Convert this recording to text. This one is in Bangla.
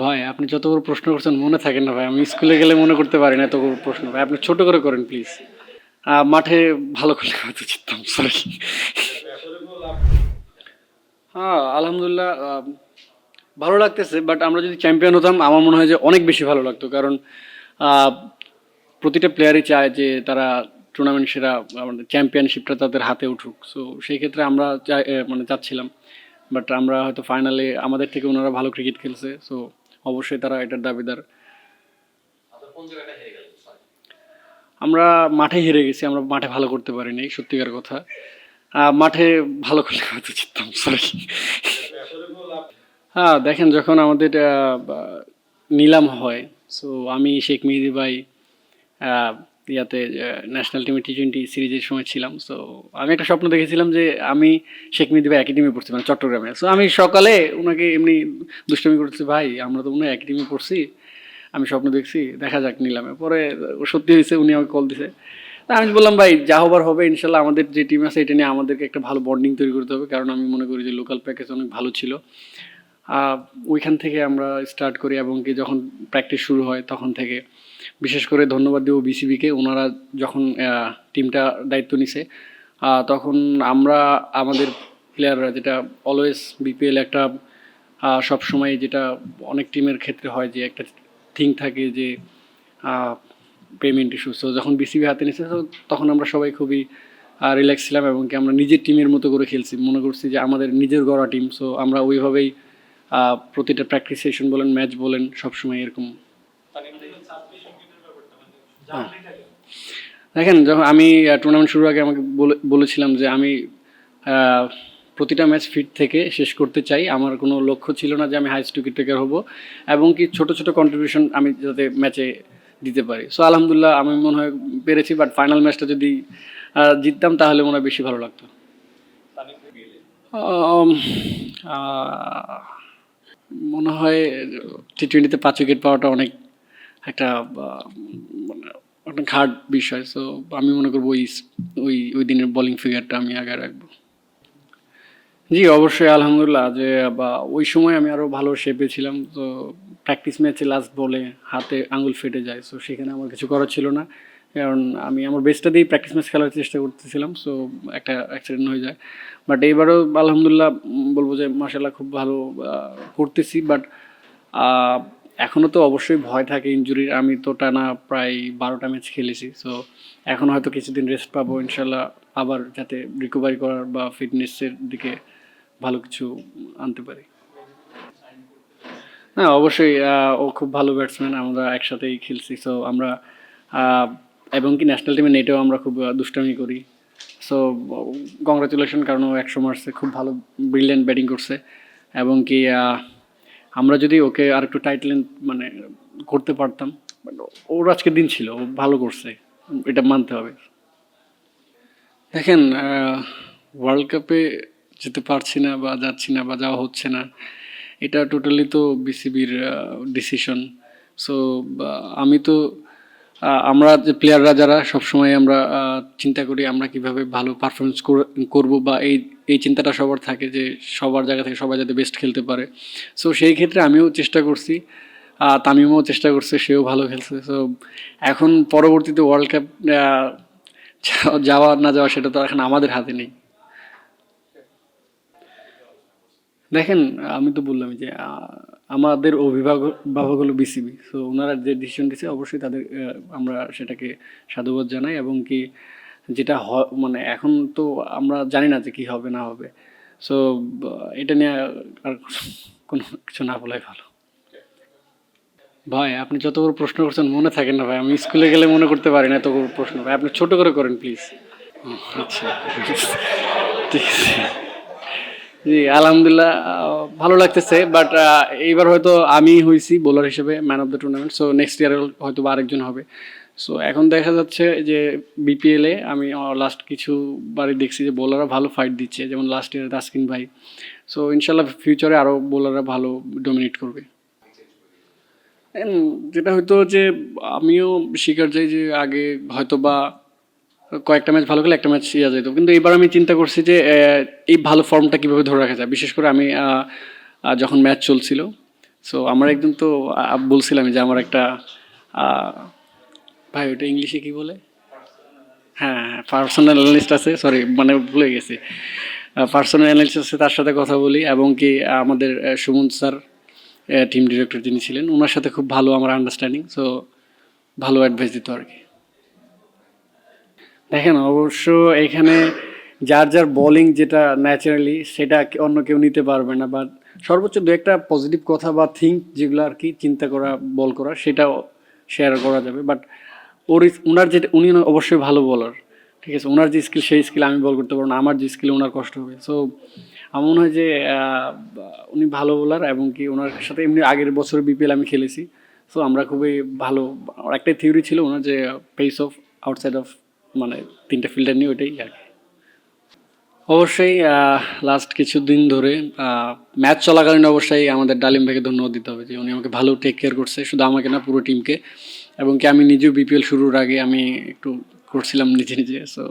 ভাই আপনি যতগুলো প্রশ্ন করছেন মনে থাকে না ভাই, আমি স্কুলে গেলে মনে করতে পারি না এতগুলো প্রশ্ন। ভাই আপনি ছোট করে করেন প্লিজ। মাঠে ভালো করলে হয়তো জিততাম, সরি। হ্যাঁ আলহামদুলিল্লাহ, ভালো লাগতেছে, বাট আমরা যদি চ্যাম্পিয়ন হতাম আমার মনে হয় যে অনেক বেশি ভালো লাগতো। কারণ আহ, প্রতিটা প্লেয়ারই চায় যে তারা টুর্নামেন্ট সেরা, আমাদের চ্যাম্পিয়নশিপটা তাদের হাতে উঠুক। সো সেই ক্ষেত্রে আমরা মানে চাচ্ছিলাম, বাট আমরা হয়তো ফাইনালে আমাদের থেকে ওনারা ভালো ক্রিকেট খেলছে, সো অবশ্যই তারা এটার দাবিদার। আমরা মাঠে হেরে গেছি, আমরা মাঠে ভালো করতে পারিনি, সত্যিকার কথা। মাঠে ভালো করলে হয়তো জিততাম, সরি। হ্যাঁ দেখেন, যখন আমাদের নিলাম হয়, সো আমি শেখ মেহেদী ভাই আহ, ইয়াতে ন্যাশনাল টিমে T20 সিরিজের সময় ছিলাম। সো আমি একটা স্বপ্ন দেখেছিলাম যে আমি শেখ মেহেদী ভাই একই টিমে পড়ছি, মানে চট্টগ্রামে। সো আমি সকালে ওনাকে এমনি দুষ্টামি করতেছি, ভাই আমরা তো মনে হয় একই টিমে পড়ছি, আমি স্বপ্ন দেখছি, দেখা যাক নিলামে। পরে সত্যি হয়েছে, উনি আমাকে কল দিছে। তা আমি বললাম, ভাই যা হবার হবে ইনশাল্লাহ, আমাদের যে টিম আছে এটা নিয়ে আমাদেরকে একটা ভালো বন্ডিং তৈরি করতে হবে, কারণ আমি মনে করি যে লোকাল প্যাকেজ অনেক ভালো ছিল। ওইখান থেকে আমরা স্টার্ট করি, এবং কি যখন প্র্যাকটিস শুরু হয় তখন থেকে, বিশেষ করে ধন্যবাদ দেব বিসিবিকে, ওনারা যখন টিমটা দায়িত্ব নিছে, তখন আমরা আমাদের প্লেয়াররা, যেটা অলওয়েজ বিপিএল একটা সব সময় যেটা অনেক টিমের ক্ষেত্রে হয়, যে একটা থিং থাকে যে পেমেন্ট ইস্যু। সো যখন বিসিবি হাতে নিচ্ছে, তো তখন আমরা সবাই খুবই রিল্যাক্স ছিলাম, এবং কি আমরা নিজের টিমের মতো করে খেলছি, মনে করছি যে আমাদের নিজের গড়া টিম। সো আমরা ওইভাবেই প্রতিটা প্র্যাকটিস সেশন বলেন, ম্যাচ বলেন, সবসময় এরকম। হ্যাঁ দেখেন, যখন আমি টুর্নামেন্ট শুরুর আগে আমাকে বলেছিলাম যে আমি আহ, প্রতিটা ম্যাচ ফিট থেকে শেষ করতে চাই। আমার কোনো লক্ষ্য ছিল না যে আমি হাইস্ট উইকেট টেকার হব, এবং কি ছোট ছোট কন্ট্রিবিউশন আমি যাতে ম্যাচে দিতে পারি। সো আলহামদুলিল্লাহ আমি মনে হয় পেরেছি, বাট ফাইনাল ম্যাচটা যদি জিততাম তাহলে মনে হয় বেশি ভালো লাগতো। আম, আহ, মনে হয় T20-তে 5 উইকেট পাওয়াটা অনেক একটা মানে অনেক হার্ড বিষয়। সো আমি মনে করবো ওই ওই ওই দিনের বোলিং ফিগারটা আমি আগে রাখবো। জি অবশ্যই আলহামদুলিল্লাহ, যে বা ওই সময় আমি আরও ভালো শেপে ছিলাম। তো প্র্যাকটিস ম্যাচে লাস্ট বলে হাতে আঙুল ফেটে যায়, সো সেখানে আমার কিছু করার ছিল না, কারণ আমি আমার বেস্টটা দিয়েই প্র্যাকটিস ম্যাচ খেলার চেষ্টা করতেছিলাম। সো একটা অ্যাক্সিডেন্ট হয়ে যায়, বাট এইবারও আলহামদুলিল্লাহ বলবো যে মাশাল্লাহ খুব ভালো করতেছি। বাট এখনও তো অবশ্যই ভয় থাকে ইনজুরির। আমি তো টানা প্রায় 12টা ম্যাচ খেলেছি, সো এখন হয়তো কিছুদিন রেস্ট পাবো ইনশাল্লাহ, আবার যাতে রিকভারি করার বা ফিটনেসের দিকে ভালো কিছু আনতে পারি। হ্যাঁ অবশ্যই, ও খুব ভালো ব্যাটসম্যান, আমরা একসাথেই খেলছি। সো আমরা আহ, এবং কি ন্যাশনাল টিমে নেটেও আমরা খুব দুষ্টামি করি। সো কংগ্রাচুলেশন, কারণ ও 100 মারছে, খুব ভালো ব্রিলিয়ান্ট ব্যাটিং করছে। এবং কি আমরা যদি ওকে আর একটু টাইট লেন্থ মানে করতে পারতাম, বাট ওর আজকের দিন ছিল, ও ভালো করছে, এটা মানতে হবে। দেখেন, ওয়ার্ল্ড কাপে যেতে পারছি না বা যাচ্ছি না বা যাওয়া হচ্ছে না, এটা টোটালি তো বিসিবির ডিসিশন। সো আমি তো আমরা যে প্লেয়াররা যারা সবসময় আমরা চিন্তা করি আমরা কিভাবে ভালো পারফরমেন্স করব, বা এই চিন্তাটা সবার থাকে যে সবার জায়গা থেকে সবাই যাতে বেস্ট খেলতে পারে। সো সেই ক্ষেত্রে আমিও চেষ্টা করছি, তামিমও চেষ্টা করছে, সেও ভালো খেলছে। সো এখন পরবর্তীতে ওয়ার্ল্ড কাপ যাওয়া না যাওয়া সেটা তো এখন আমাদের হাতে নেই। দেখেন, আমি তো বললামই যে আমাদের অভিভাবক হলো বিসিবি। সো ওনারা যে ডিসিশন দিচ্ছে অবশ্যই তাদের আমরা সেটাকে সাধুবাদ জানাই, এবং কি যেটা মানে এখন তো আমরা জানি না যে কি হবে না হবে। সো এটা নিয়ে আর কোনো কিছু না বলাই ভালো। ভাই আপনি যতগুলো প্রশ্ন করছেন মনে থাকে না ভাই, আমি স্কুলে গেলে মনে করতে পারি না এতগুলো প্রশ্ন। ভাই আপনি ছোট করে করেন প্লিজ। আচ্ছা, ঠিক আছে। জি আলহামদুলিল্লাহ, ভালো লাগতেছে, বাট এইবার হয়তো আমি হয়েছি বোলার হিসেবে man of the tournament. So next year হয়তো বা আরেকজন হবে। সো এখন দেখা যাচ্ছে যে বিপিএলে আমি লাস্ট কিছুবারই দেখছি যে বোলাররা ভালো ফাইট দিচ্ছে, যেমন লাস্ট ইয়ারে তাসকিন ভাই। সো ইনশাল্লাহ ফিউচারে আরও বোলাররা ভালো ডমিনেট করবে। যেটা হয়তো যে আমিও স্বীকার যাই যে আগে হয়তো বা কয়েকটা ম্যাচ ভালো খেলে একটা ম্যাচ ইয়া যেত, কিন্তু এবার আমি চিন্তা করছি যে এই ভালো ফর্মটা কীভাবে ধরে রাখা যায়। বিশেষ করে আমি যখন ম্যাচ চলছিল, সো আমার একদিন তো বলছিলাম যে আমার একটা আহ, ভাই ওটা ইংলিশে কি বলে, হ্যাঁ হ্যাঁ পার্সোনাল অ্যানালিস্ট আছে, সরি মানে ভুলে গেছি, পার্সোনাল অ্যানালিস্ট আছে, তার সাথে কথা বলি। এবং কি আমাদের সুমন স্যার টিম ডিরেক্টর যিনি ছিলেন ওনার সাথে খুব ভালো আমার আন্ডারস্ট্যান্ডিং, সো ভালো অ্যাডভাইস দিত আর কি। দেখেন অবশ্য এখানে যার যার বোলিং যেটা ন্যাচারালি সেটা অন্য কেউ নিতে পারবে না, বাট সর্বোচ্চ দু একটা পজিটিভ কথা বা থিঙ্ক যেগুলো আর কি চিন্তা করা বল করা সেটাও শেয়ার করা যাবে। বাট ওনার যেটা উনি অবশ্যই ভালো বলার, ঠিক আছে, ওনার যে স্কিল সেই স্কিল আমি বল করতে পারবো না, আমার যে স্কিল ওনার কষ্ট হবে। সো আমার মনে হয় যে উনি ভালো বোলার, এবং কি ওনার সাথে এমনি আগের বছর বিপিএল আমি খেলেছি। সো আমরা খুবই ভালো, একটাই থিওরি ছিল ওনার যে পেস অফ আউটসাইড অফ মানে তিনটা ফিল্ডার নিয়ে ওইটাই আর কি। অবশ্যই লাস্ট কিছুদিন ধরে ম্যাচ চলাকালীন অবশ্যই আমাদের ডালিম ভাইকে ধন্যবাদ দিতে হবে যে উনি আমাকে ভালো টেক কেয়ার করছে, শুধু আমাকে না পুরো টিমকে। এবং কি আমি নিজেও বিপিএল শুরুর আগে আমি একটু করছিলাম নিজে নিজে, সো